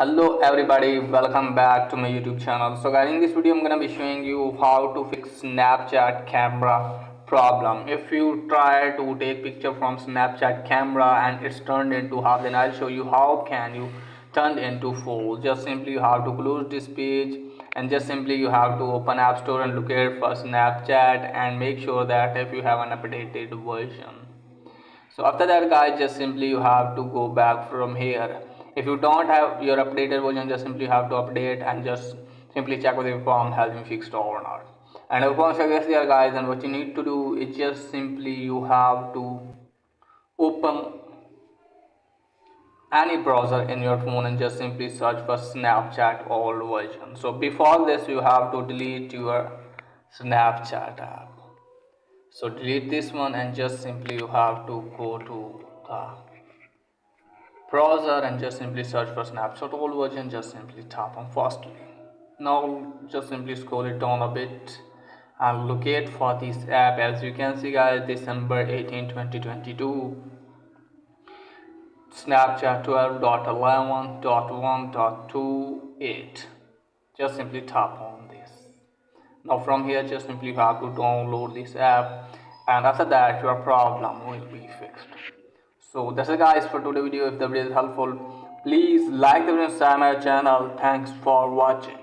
Hello everybody, welcome back to my YouTube channel. So guys, in this video I'm gonna be showing you how to fix Snapchat camera problem. If you try to take picture from Snapchat camera and it's turned into half, then I'll show you how can you turn into full. Just simply you have to close this page and just simply you have to open App Store and look at for Snapchat and make sure that if you have an updated version. So after that guys, just simply you have to go back from here. If you don't have your updated version, just simply have to update and just simply check whether your form has been fixed or not. And once I guess there guys, and what you need to do is just simply you have to open any browser in your phone and just simply search for Snapchat old version. So before this you have to delete your Snapchat app. So delete this one and just simply you have to go to the browser and just simply search for Snapchat old version. Just simply tap on first link. Now just simply scroll it down a bit and locate for this app. As you can see guys, December 18 2022, Snapchat 12.11.1.28. just simply tap on this. Now from here just simply have to download this app, and after that your problem will be fixed. So that's it guys for today's video. If the video is helpful, please like the video and subscribe my channel. Thanks for watching.